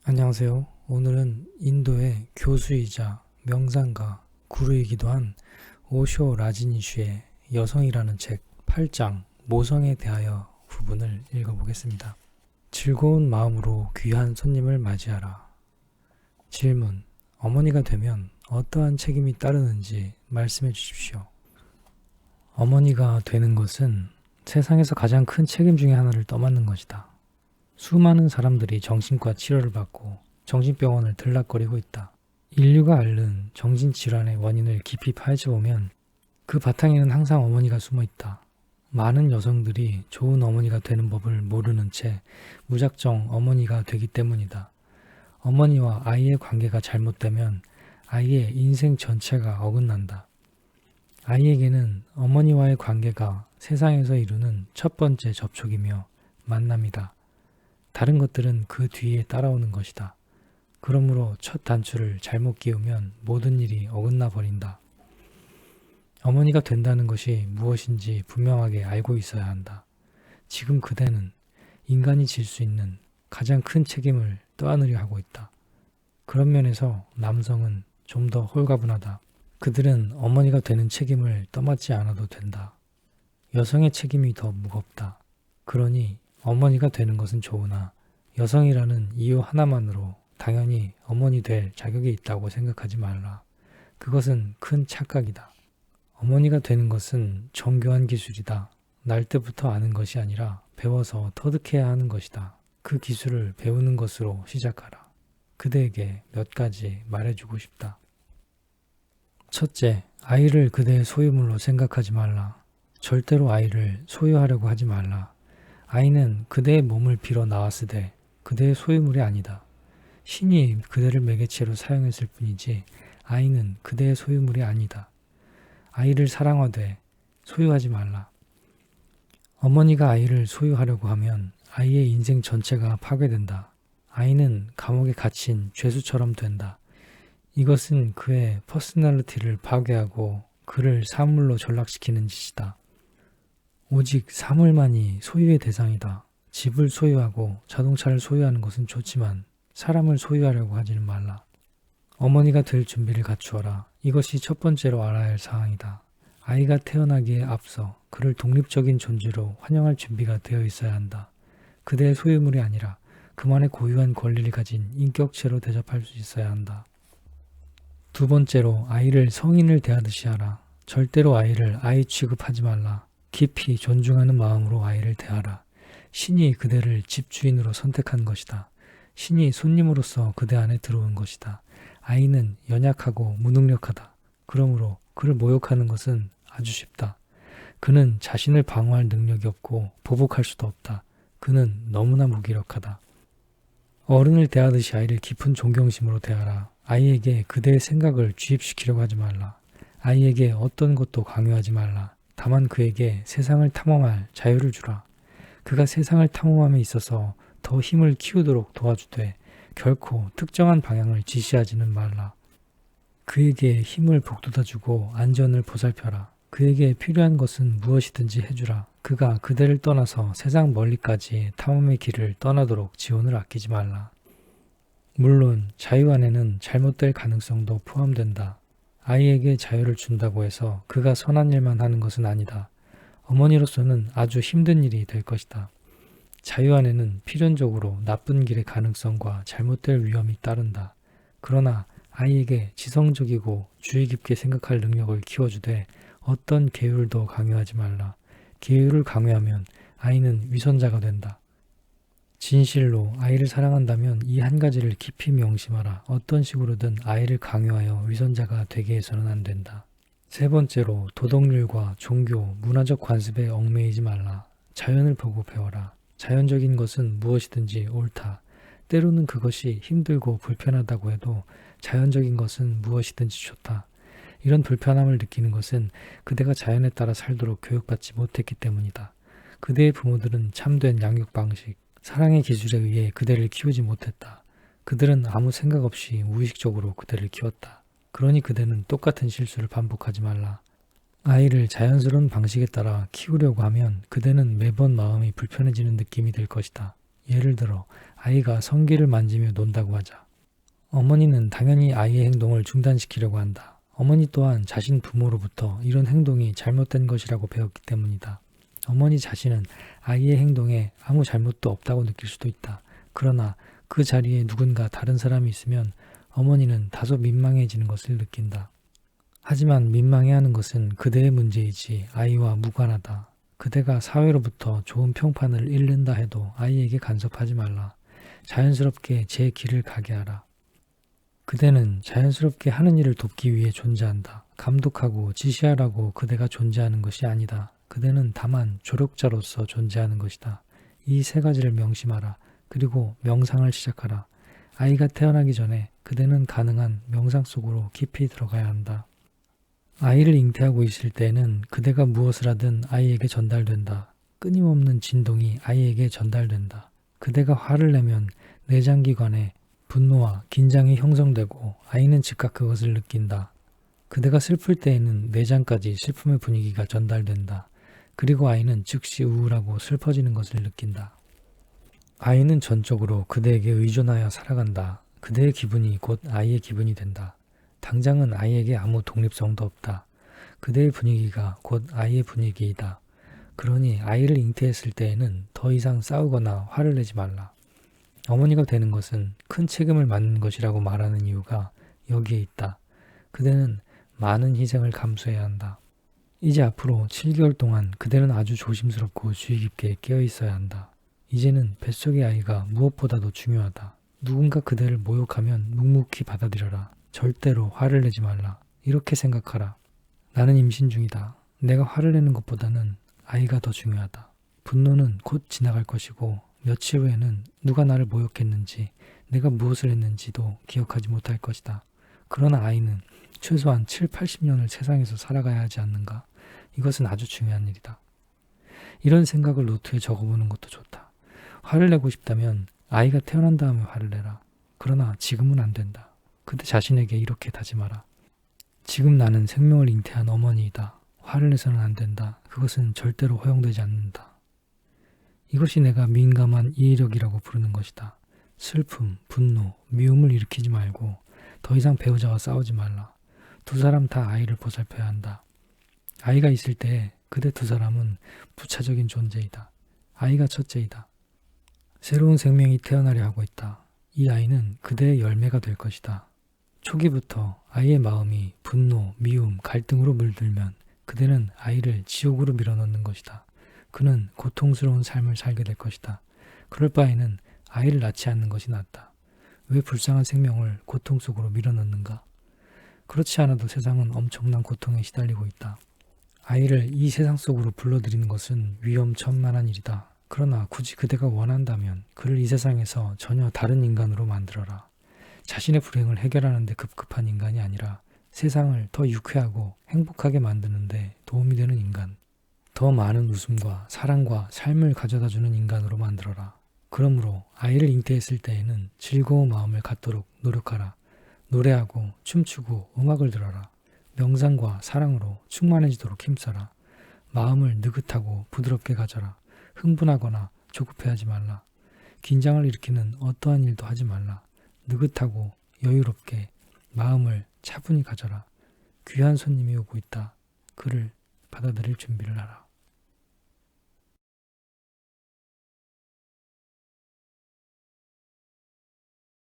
안녕하세요. 오늘은 인도의 교수이자 명상가, 구루이기도 한 오쇼 라지니쉬의 여성이라는 책 8장 모성에 대하여 부분을 읽어보겠습니다. 즐거운 마음으로 귀한 손님을 맞이하라. 질문: 어머니가 되면 어떠한 책임이 따르는지 말씀해 주십시오. 어머니가 되는 것은 세상에서 가장 큰 책임 중에 하나를 떠맡는 것이다. 수많은 사람들이 정신과 치료를 받고 정신병원을 들락거리고 있다. 인류가 앓는 정신질환의 원인을 깊이 파헤쳐보면 그 바탕에는 항상 어머니가 숨어 있다. 많은 여성들이 좋은 어머니가 되는 법을 모르는 채 무작정 어머니가 되기 때문이다. 어머니와 아이의 관계가 잘못되면 아이의 인생 전체가 어긋난다. 아이에게는 어머니와의 관계가 세상에서 이루는 첫 번째 접촉이며 만남이다. 다른 것들은 그 뒤에 따라오는 것이다. 그러므로 첫 단추를 잘못 끼우면 모든 일이 어긋나 버린다. 어머니가 된다는 것이 무엇인지 분명하게 알고 있어야 한다. 지금 그대는 인간이 질 수 있는 가장 큰 책임을 떠안으려 하고 있다. 그런 면에서 남성은 좀 더 홀가분하다. 그들은 어머니가 되는 책임을 떠맡지 않아도 된다. 여성의 책임이 더 무겁다. 그러니 어머니가 되는 것은 좋으나 여성이라는 이유 하나만으로 당연히 어머니 될 자격이 있다고 생각하지 말라. 그것은 큰 착각이다. 어머니가 되는 것은 정교한 기술이다. 날 때부터 아는 것이 아니라 배워서 터득해야 하는 것이다. 그 기술을 배우는 것으로 시작하라. 그대에게 몇 가지 말해주고 싶다. 첫째, 아이를 그대의 소유물로 생각하지 말라. 절대로 아이를 소유하려고 하지 말라. 아이는 그대의 몸을 빌어 나왔으되 그대의 소유물이 아니다. 신이 그대를 매개체로 사용했을 뿐이지 아이는 그대의 소유물이 아니다. 아이를 사랑하되 소유하지 말라. 어머니가 아이를 소유하려고 하면 아이의 인생 전체가 파괴된다. 아이는 감옥에 갇힌 죄수처럼 된다. 이것은 그의 퍼스널리티를 파괴하고 그를 사물로 전락시키는 짓이다. 오직 사물만이 소유의 대상이다. 집을 소유하고 자동차를 소유하는 것은 좋지만 사람을 소유하려고 하지는 말라. 어머니가 될 준비를 갖추어라. 이것이 첫 번째로 알아야 할 사항이다. 아이가 태어나기에 앞서 그를 독립적인 존재로 환영할 준비가 되어 있어야 한다. 그대의 소유물이 아니라 그만의 고유한 권리를 가진 인격체로 대접할 수 있어야 한다. 두 번째로 아이를 성인을 대하듯이 하라. 절대로 아이를 아이 취급하지 말라. 깊이 존중하는 마음으로 아이를 대하라. 신이 그대를 집주인으로 선택한 것이다. 신이 손님으로서 그대 안에 들어온 것이다. 아이는 연약하고 무능력하다. 그러므로 그를 모욕하는 것은 아주 쉽다. 그는 자신을 방어할 능력이 없고 보복할 수도 없다. 그는 너무나 무기력하다. 어른을 대하듯이 아이를 깊은 존경심으로 대하라. 아이에게 그대의 생각을 주입시키려고 하지 말라. 아이에게 어떤 것도 강요하지 말라. 다만 그에게 세상을 탐험할 자유를 주라. 그가 세상을 탐험함에 있어서 더 힘을 키우도록 도와주되 결코 특정한 방향을 지시하지는 말라. 그에게 힘을 북돋아주고 안전을 보살펴라. 그에게 필요한 것은 무엇이든지 해주라. 그가 그대를 떠나서 세상 멀리까지 탐험의 길을 떠나도록 지원을 아끼지 말라. 물론 자유 안에는 잘못될 가능성도 포함된다. 아이에게 자유를 준다고 해서 그가 선한 일만 하는 것은 아니다. 어머니로서는 아주 힘든 일이 될 것이다. 자유 안에는 필연적으로 나쁜 길의 가능성과 잘못될 위험이 따른다. 그러나 아이에게 지성적이고 주의 깊게 생각할 능력을 키워주되 어떤 계율도 강요하지 말라. 계율을 강요하면 아이는 위선자가 된다. 진실로 아이를 사랑한다면 이 한 가지를 깊이 명심하라. 어떤 식으로든 아이를 강요하여 위선자가 되게 해서는 안 된다. 세 번째로 도덕률과 종교, 문화적 관습에 얽매이지 말라. 자연을 보고 배워라. 자연적인 것은 무엇이든지 옳다. 때로는 그것이 힘들고 불편하다고 해도 자연적인 것은 무엇이든지 좋다. 이런 불편함을 느끼는 것은 그대가 자연에 따라 살도록 교육받지 못했기 때문이다. 그대의 부모들은 참된 양육 방식, 사랑의 기술에 의해 그대를 키우지 못했다. 그들은 아무 생각 없이 무의식적으로 그대를 키웠다. 그러니 그대는 똑같은 실수를 반복하지 말라. 아이를 자연스러운 방식에 따라 키우려고 하면 그대는 매번 마음이 불편해지는 느낌이 들 것이다. 예를 들어 아이가 성기를 만지며 논다고 하자. 어머니는 당연히 아이의 행동을 중단시키려고 한다. 어머니 또한 자신 부모로부터 이런 행동이 잘못된 것이라고 배웠기 때문이다. 어머니 자신은 아이의 행동에 아무 잘못도 없다고 느낄 수도 있다. 그러나 그 자리에 누군가 다른 사람이 있으면 어머니는 다소 민망해지는 것을 느낀다. 하지만 민망해하는 것은 그대의 문제이지 아이와 무관하다. 그대가 사회로부터 좋은 평판을 잃는다 해도 아이에게 간섭하지 말라. 자연스럽게 제 길을 가게 하라. 그대는 자연스럽게 하는 일을 돕기 위해 존재한다. 감독하고 지시하라고 그대가 존재하는 것이 아니다. 그대는 다만 조력자로서 존재하는 것이다. 이 세 가지를 명심하라. 그리고 명상을 시작하라. 아이가 태어나기 전에 그대는 가능한 명상 속으로 깊이 들어가야 한다. 아이를 잉태하고 있을 때에는 그대가 무엇을 하든 아이에게 전달된다. 끊임없는 진동이 아이에게 전달된다. 그대가 화를 내면 내장기관에 분노와 긴장이 형성되고 아이는 즉각 그것을 느낀다. 그대가 슬플 때에는 내장까지 슬픔의 분위기가 전달된다. 그리고 아이는 즉시 우울하고 슬퍼지는 것을 느낀다. 아이는 전적으로 그대에게 의존하여 살아간다. 그대의 기분이 곧 아이의 기분이 된다. 당장은 아이에게 아무 독립성도 없다. 그대의 분위기가 곧 아이의 분위기이다. 그러니 아이를 잉태했을 때에는 더 이상 싸우거나 화를 내지 말라. 어머니가 되는 것은 큰 책임을 맡는 것이라고 말하는 이유가 여기에 있다. 그대는 많은 희생을 감수해야 한다. 이제 앞으로 7개월 동안 그대는 아주 조심스럽고 주의 깊게 깨어 있어야 한다. 이제는 뱃속의 아이가 무엇보다도 중요하다. 누군가 그대를 모욕하면 묵묵히 받아들여라. 절대로 화를 내지 말라. 이렇게 생각하라. 나는 임신 중이다. 내가 화를 내는 것보다는 아이가 더 중요하다. 분노는 곧 지나갈 것이고 며칠 후에는 누가 나를 모욕했는지 내가 무엇을 했는지도 기억하지 못할 것이다. 그러나 아이는 최소한 7, 80년을 세상에서 살아가야 하지 않는가? 이것은 아주 중요한 일이다. 이런 생각을 노트에 적어보는 것도 좋다. 화를 내고 싶다면 아이가 태어난 다음에 화를 내라. 그러나 지금은 안 된다. 그대 자신에게 이렇게 다짐하라. 지금 나는 생명을 잉태한 어머니이다. 화를 내서는 안 된다. 그것은 절대로 허용되지 않는다. 이것이 내가 민감한 이해력이라고 부르는 것이다. 슬픔, 분노, 미움을 일으키지 말고 더 이상 배우자와 싸우지 말라. 두 사람 다 아이를 보살펴야 한다. 아이가 있을 때 그대 두 사람은 부차적인 존재이다. 아이가 첫째이다. 새로운 생명이 태어나려 하고 있다. 이 아이는 그대의 열매가 될 것이다. 초기부터 아이의 마음이 분노, 미움, 갈등으로 물들면 그대는 아이를 지옥으로 밀어넣는 것이다. 그는 고통스러운 삶을 살게 될 것이다. 그럴 바에는 아이를 낳지 않는 것이 낫다. 왜 불쌍한 생명을 고통 속으로 밀어넣는가? 그렇지 않아도 세상은 엄청난 고통에 시달리고 있다. 아이를 이 세상 속으로 불러들이는 것은 위험천만한 일이다. 그러나 굳이 그대가 원한다면 그를 이 세상에서 전혀 다른 인간으로 만들어라. 자신의 불행을 해결하는 데 급급한 인간이 아니라 세상을 더 유쾌하고 행복하게 만드는 데 도움이 되는 인간. 더 많은 웃음과 사랑과 삶을 가져다주는 인간으로 만들어라. 그러므로 아이를 잉태했을 때에는 즐거운 마음을 갖도록 노력하라. 노래하고 춤추고 음악을 들어라. 명상과 사랑으로 충만해지도록 힘써라. 마음을 느긋하고 부드럽게 가져라. 흥분하거나 조급해하지 말라. 긴장을 일으키는 어떠한 일도 하지 말라. 느긋하고 여유롭게 마음을 차분히 가져라. 귀한 손님이 오고 있다. 그를 받아들일 준비를 하라.